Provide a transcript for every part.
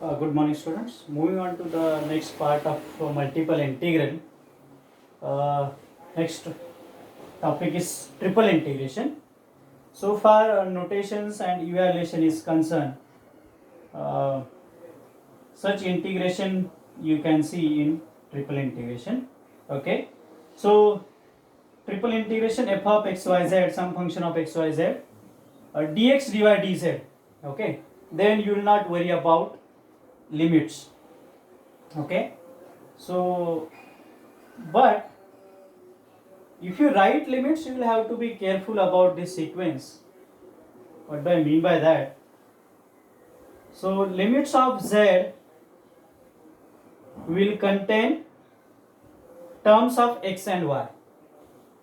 Good morning, students. Moving on to the next part of multiple integral. Next topic is triple integration. So far, notations and evaluation is concerned. Uh, Such integration you can see in triple integration. Okay. So triple integration f of x y z, some function of x y z, dx dy dz. Okay. Then you will not worry about limits. Okay. So, but if you write limits, you will have to be careful about this sequence. What do I mean by that? So, limits of z will contain terms of x and y.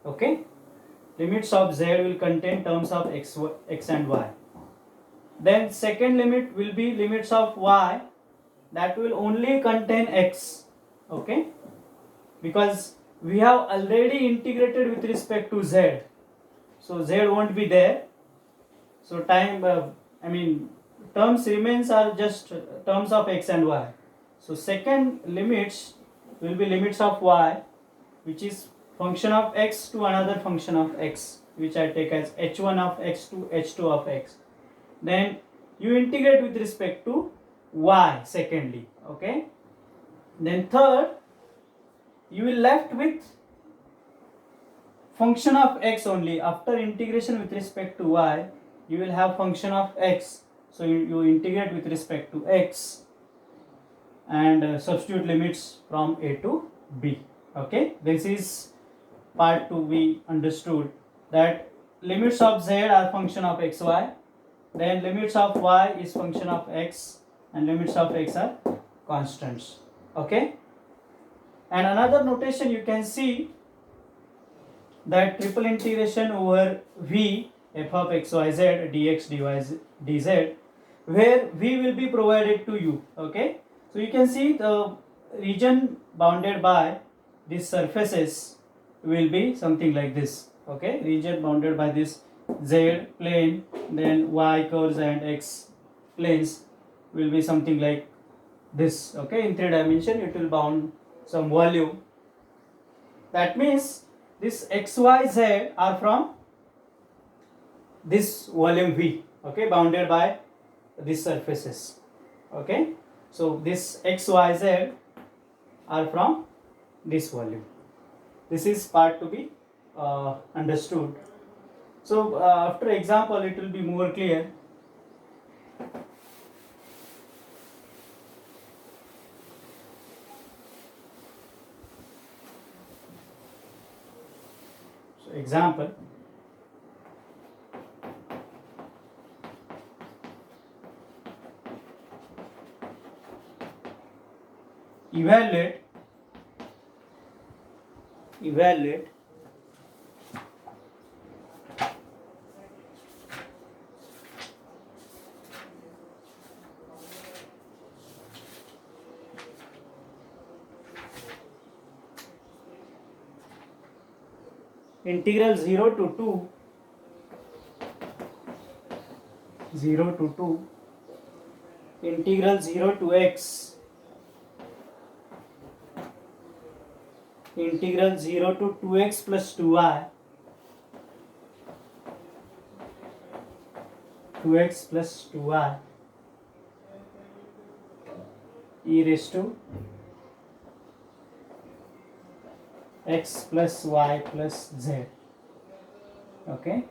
Okay? Limits of z will contain terms of x and y. Then second limit will be limits of y that will only contain x. Okay? Because we have already integrated with respect to z, so z won't be there. So terms remains are just terms of x and y. So second limits will be limits of y, which is function of x to another function of x, which I take as h1 of x to h2 of x. Then you integrate with respect to y secondly. Okay. Then third, you will left with function of x only. After integration with respect to y, you will have function of x. So you integrate with respect to x and substitute limits from a to b. Okay, this is part to be understood, that limits of z are function of xy, then limits of y is function of x, and limits of x are constants. Okay, and another notation you can see that triple integration over v f of x y z dx dy dz, where v will be provided to you. Okay, so you can see the region bounded by these surfaces will be something like this. Okay, region bounded by this z plane, then y curves and x planes will be something like this. Okay, in 3 dimension it will bound some volume. That means this x y z are from this volume v. Okay, bounded by these surfaces. Okay, so this x y z are from this volume. This is part to be understood. So after example it will be more clear. So example, evaluate integral 0 to 2 integral 0 to x integral 0 to 2x plus 2y 2x plus 2y e raised to x plus y plus z. Okay,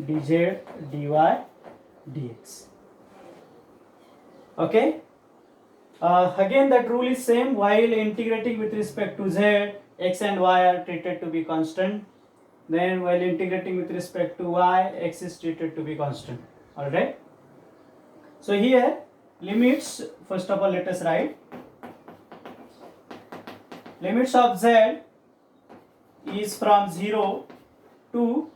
dz dy dx. Okay, again that rule is same. While integrating with respect to z, x and y are treated to be constant. Then while integrating with respect to y, x is treated to be constant. Alright, so here limits, first of all let us write limits of z is from 0 to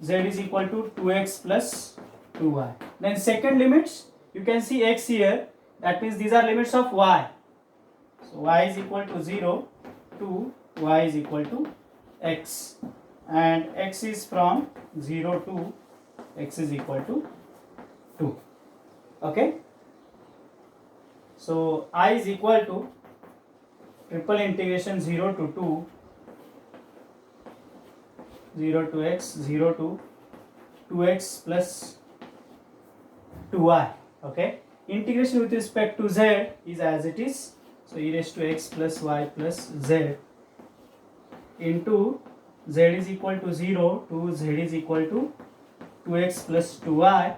z is equal to 2x plus 2y. Then second limits, you can see x here, that means these are limits of y. So y is equal to 0 to y is equal to x, and x is from 0 to x is equal to 2. Okay, So I is equal to triple integration 0 to 2, 0 to x, 0 to 2x plus 2y. Okay, integration with respect to z is as it is, so e raised to x plus y plus z into z is equal to 0 to z is equal to 2x plus 2y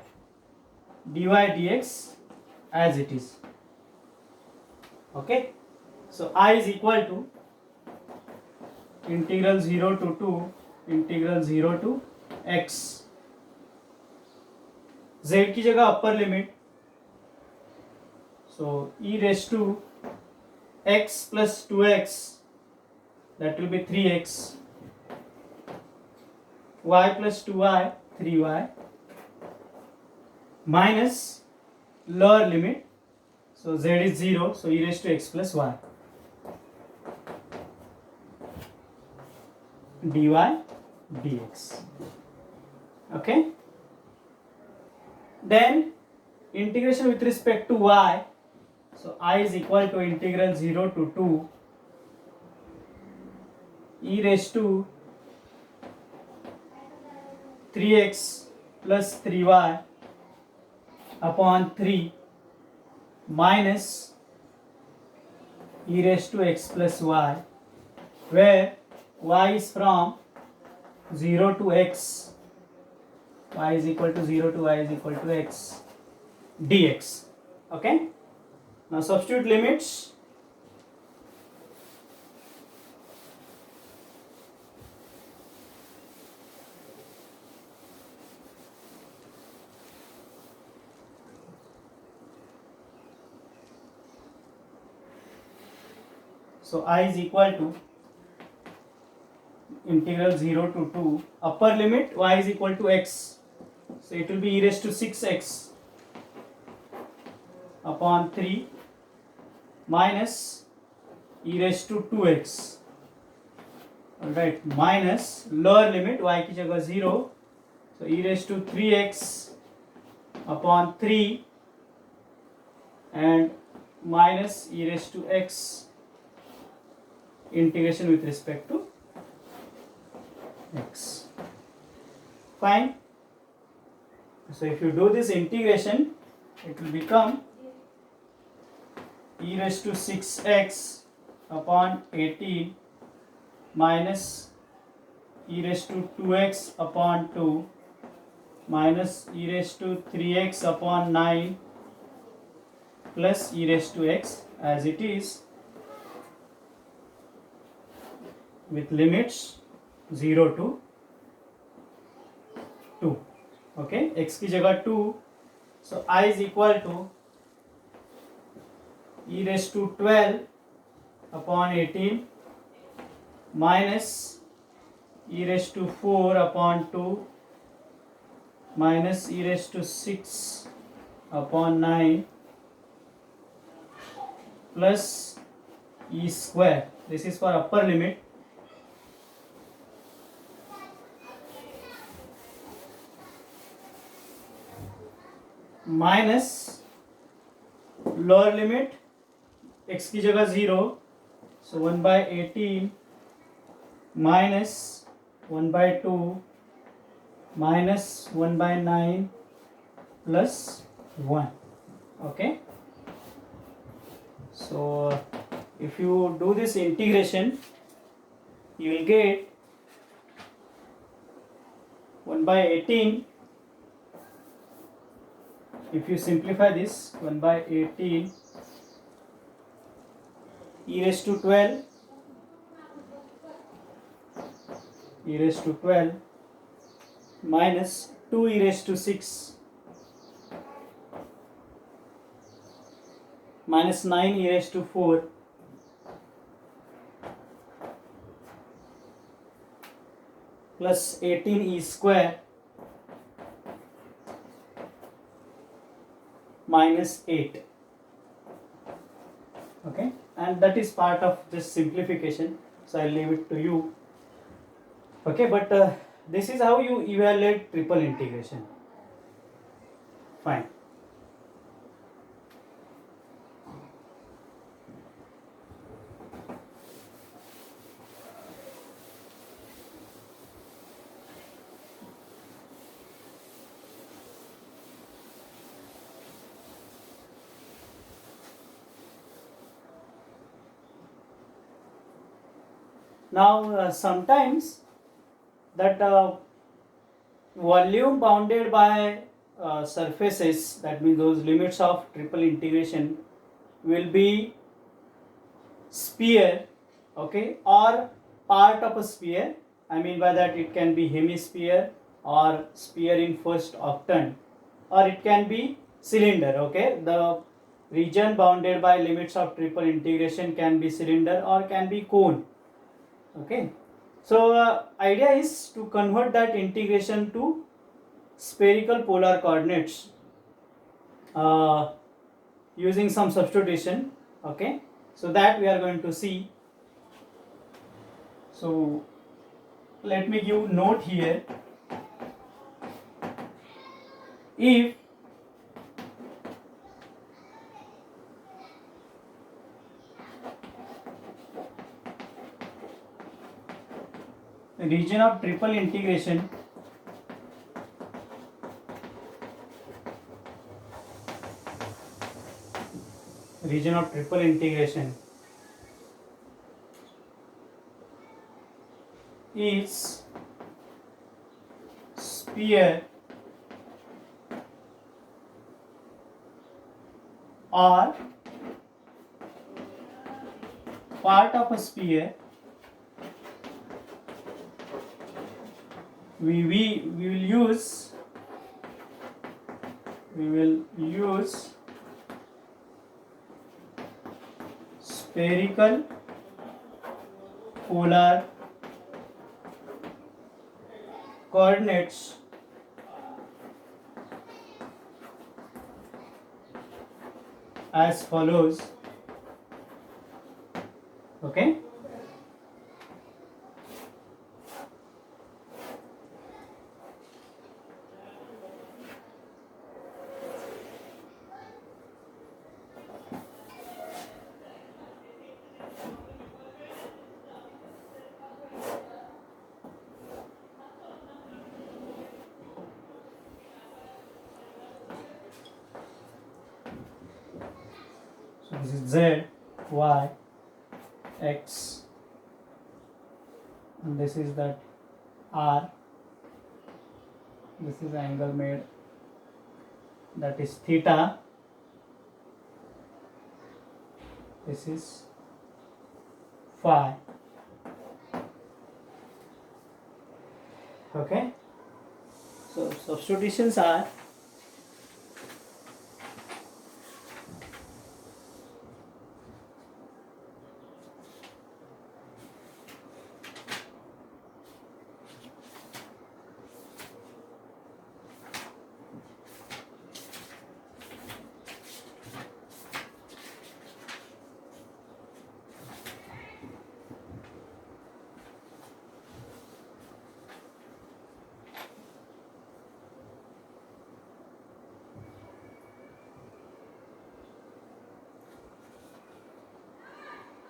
dy dx as it is. Okay, so I is equal to integral 0 to 2 integral 0 to x, z की जगह upper limit, so e raised to x plus 2x, that will be 3x, y plus 2y 3y, minus lower limit, so z is 0, so e raised to x plus y dy dx. Okay, then integration with respect to y, so I is equal to integral 0 to 2 e raised to 3x plus 3y upon 3 minus e raised to x plus y, where y is from 0 to x, y is equal to 0 to y is equal to x dx. Okay, now substitute limits. So I is equal to integral 0 to 2 upper limit y is equal to x, so it will be e raised to 6x upon 3 minus e raised to 2x, alright, minus lower limit y की जगह 0, so e raised to 3x upon 3 and minus e raised to x integration with respect to x. Fine. So if you do this integration, it will become e raised to 6x upon 18 minus e raised to 2x upon 2 minus e raised to 3x upon 9 plus e raised to x as it is, with limits 0 to 2. Okay, x की जगह 2, so I is equal to e raised to 12 upon 18 minus e raised to 4 upon 2 minus e raised to 6 upon 9 plus e square. This is for upper limit. Minus lower limit x की जगह 0, so 1 by 18 minus 1 by 2 minus 1 by 9 plus 1. Okay, so if you do this integration, you will get 1 by 18. If you simplify this, 1 by 18 e raised to 12 e raised to 12 minus 2 e raised to 6 minus 9 e raised to 4 plus 18 e square minus 8. Okay, and that is part of this simplification, so I'll leave it to you. Okay, but this is how you evaluate triple integration. Fine. Now sometimes that volume bounded by surfaces, that means those limits of triple integration, will be sphere, okay, or part of a sphere. I mean by that it can be hemisphere or sphere in first octant, or it can be cylinder, okay. The region bounded by limits of triple integration can be cylinder or can be cone, okay. So idea is to convert that integration to spherical polar coordinates using some substitution, okay. So that we are going to see. So let me give note here. If region of triple integration is sphere or part of a sphere, we will use spherical polar coordinates as follows, okay. So this is Z, Y, X, and this is that R. This is angle made, that is theta. This is phi, okay. So substitutions are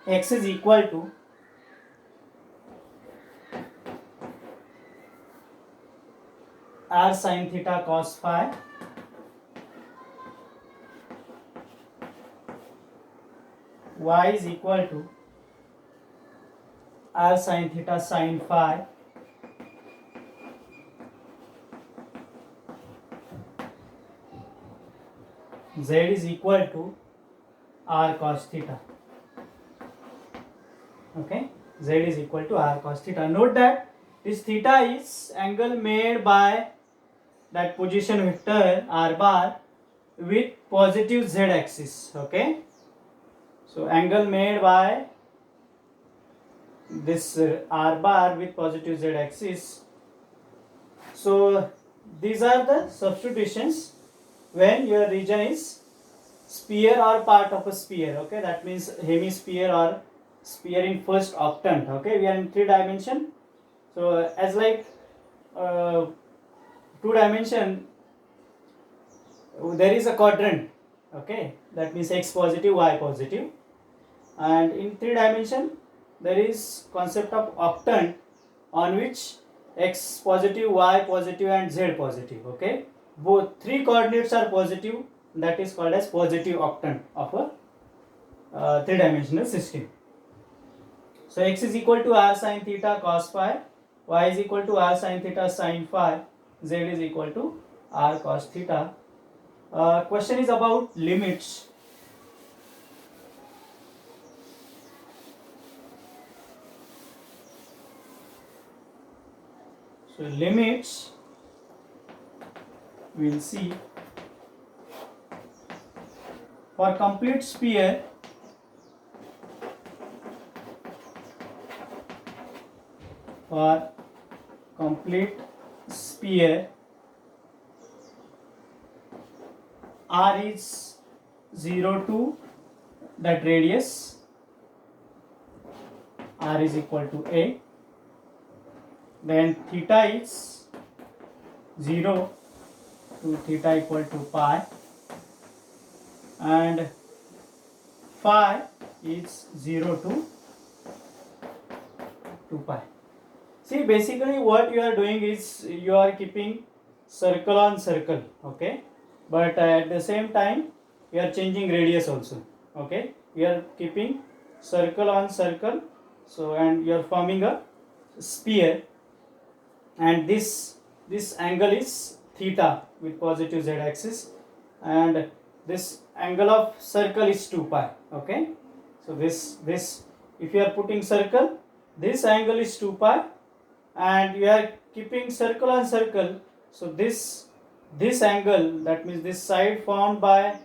X is equal to R sin theta cos phi Y is equal to R sin theta sin phi Z is equal to R cos theta, okay. Z is equal to R cos theta. Note that this theta is angle made by that position vector R bar with positive Z axis, okay. So angle made by this R bar with positive Z axis. So these are the substitutions when your region is sphere or part of a sphere, okay. That means hemisphere or sphere in first octant, okay. We are in 3 dimension. So as like 2 dimension, there is a quadrant, okay. That means x positive, y positive, and in 3 dimension there is concept of octant on which x positive, y positive and z positive, okay. Both 3 coordinates are positive, that is called as positive octant of a 3-dimensional system. So x is equal to r sin theta cos phi, y is equal to r sin theta sin phi, z is equal to r cos theta. Question is about limits. So limits we will see for complete sphere. For complete sphere, r is 0 to that radius, r is equal to a. Then theta is 0 to theta equal to pi, and phi is 0 to 2 pi. See, basically what you are doing is you are keeping circle on circle, okay, but at the same time you are changing radius also, okay. You are keeping circle on circle, so, and you are forming a sphere, and this angle is theta with positive z axis, and this angle of circle is 2 pi, okay. So this if you are putting circle, this angle is 2 pi, and you are keeping circle on circle, so this angle, that means this side formed by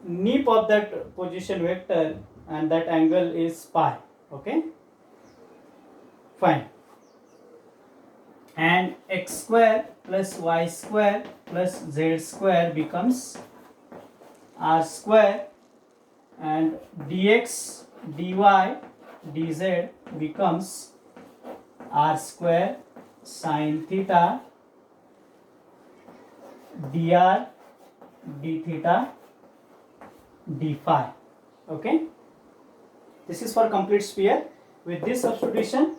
nip of that position vector, and that angle is pi, okay, fine. And x square plus y square plus z square becomes r square, and dx dy dz becomes r square sin theta dr d theta d phi, okay. This is for complete sphere. With this substitution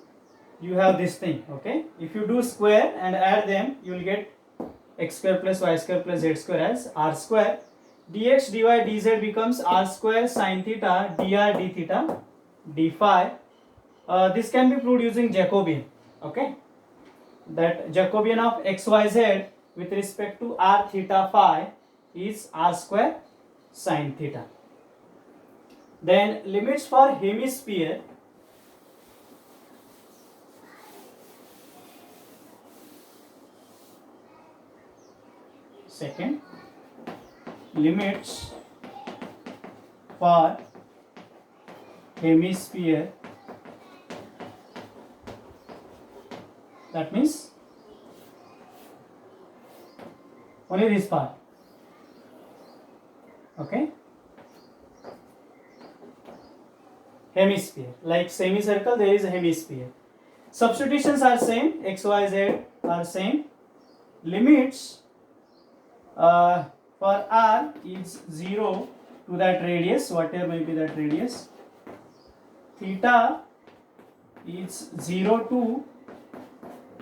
you have this thing, okay. If you do square and add them, you will get x square plus y square plus z square as r square. Dx dy dz becomes r square sin theta dr d theta d phi. This can be proved using Jacobian, okay. That Jacobian of xyz with respect to r theta phi is r square sin theta. Then limits for hemisphere. Second, limits for hemisphere, that means only this part, okay. Hemisphere, like semicircle, there is a hemisphere. Substitutions are same, x, y, z are same. Limits for r is 0 to that radius, whatever may be that radius. Theta is 0 to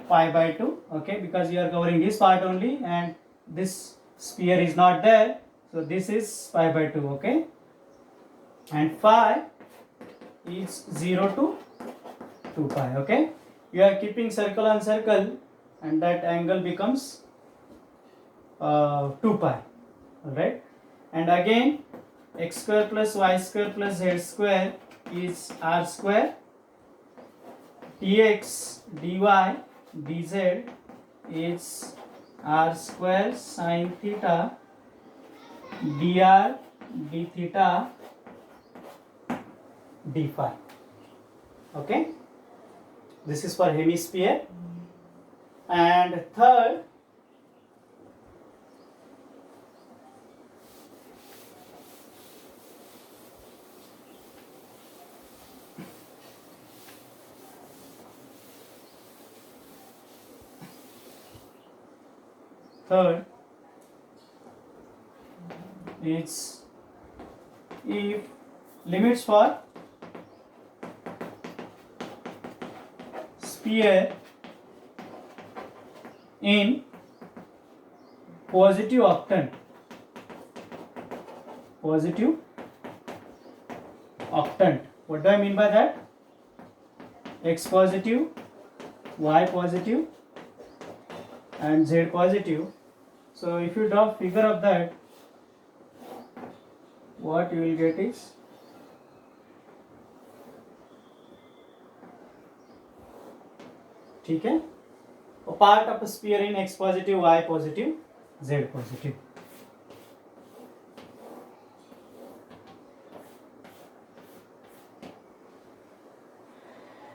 pi by 2, okay, because you are covering this part only and this sphere is not there, so this is pi by 2, okay. And phi is 0 to 2 pi, okay. You are keeping circle on circle, and that angle becomes 2 pi, alright. And again x square plus y square plus z square is r square, dx dy dz is r square sin theta dr d theta d phi, okay. This is for hemisphere. And third, is if limits for sphere in positive octant octant. What do I mean by that? X positive, Y positive, and Z positive. So if you draw figure of that, what you will get is ठीक है, a part of a sphere in X positive, Y positive, Z positive.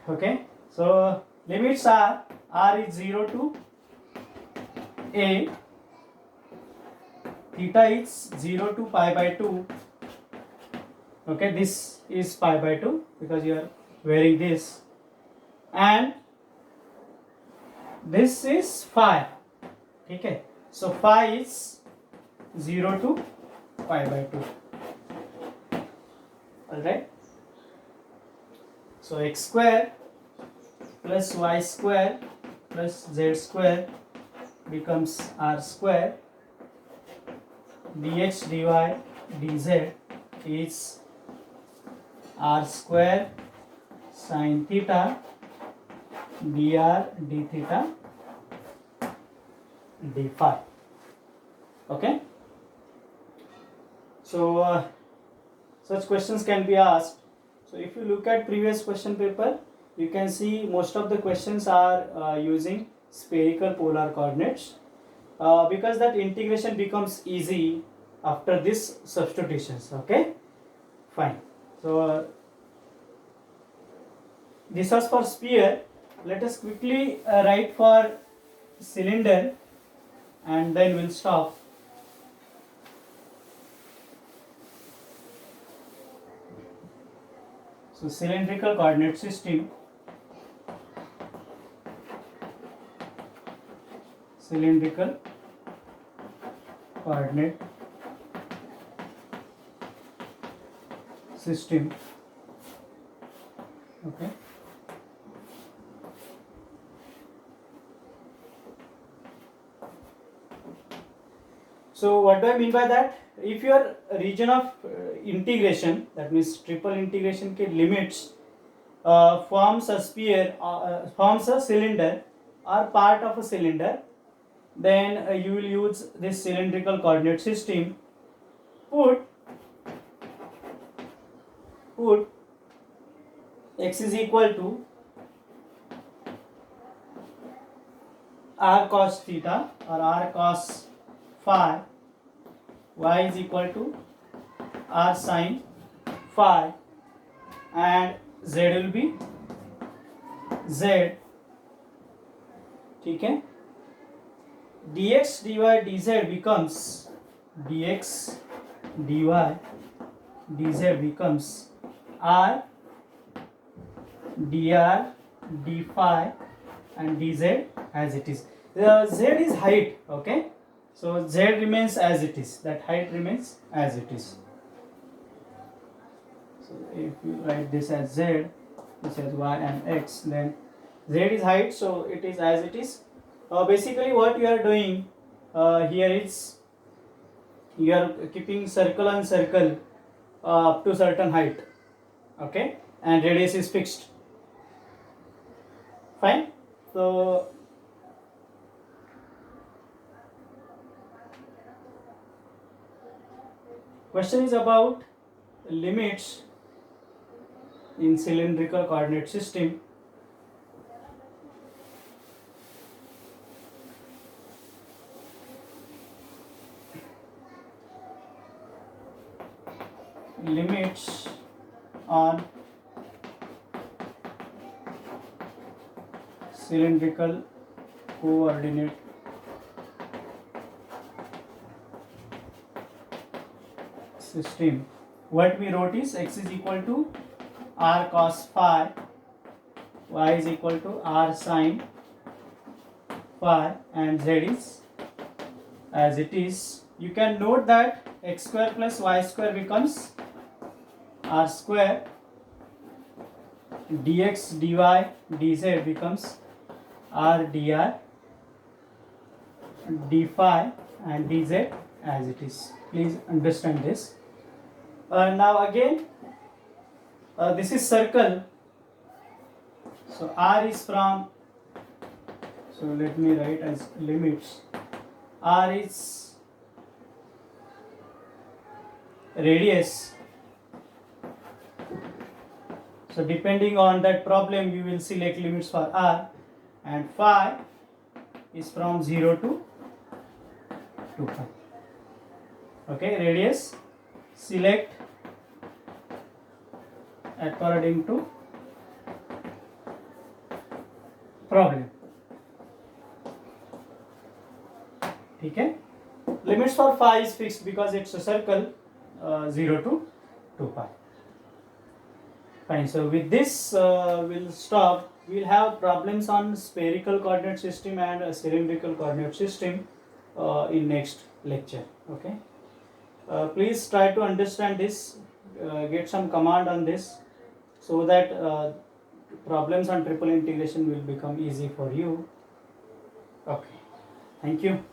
Okay, so limits are r is 0 to a, theta is 0 to pi by 2. Okay, this is pi by 2 because you are wearing this, and this is phi. Okay, so phi is 0 to pi by 2. Alright, so x square plus y square plus z square becomes r square, dx dy dz is r square sin theta dr d theta d phi. Okay, so such questions can be asked. So if you look at previous question paper, you can see most of the questions are using spherical polar coordinates, because that integration becomes easy after this substitutions. Okay, fine. So this was for sphere. Let us quickly write for cylinder and then we'll stop. So cylindrical coordinate system, cylindrical coordinate system. Okay, so what do I mean by that? If your region of integration, that means triple integration के limits forms a sphere, forms a cylinder or part of a cylinder, then you will use this cylindrical coordinate system. Put x is equal to r cos theta or r cos phi, y is equal to r sin phi, and z will be z. ठीक है, dx dy dz becomes dx dy dz becomes r dr d phi and dz as it is. The z is height. Okay, so z remains as it is, that height remains as it is. So if you write this as z, this as y and x, then z is height, so it is as it is. Basically what you are doing here is you are keeping circle on circle up to certain height. Okay, and radius is fixed. Fine. So question is about limits in cylindrical coordinate system. Limits on cylindrical coordinate system. What we wrote is x is equal to r cos phi, y is equal to r sin phi, and z is as it is. You can note that x square plus y square becomes r square, dx dy dz becomes r dr d phi and dz as it is. Please understand this. Now again This is circle. So r is from, so let me write as limits. R is radius. So depending on that problem, you will select limits for r, and phi is from 0 to 2 pi. Okay, radius select according to problem. Okay, limits for phi is fixed because it's a circle, 0 to 2 pi. Fine. So with this, we'll stop. We'll have problems on spherical coordinate system and cylindrical coordinate system in next lecture. Okay. Please try to understand this. Get some command on this, so that problems on triple integration will become easy for you. Okay. Thank you.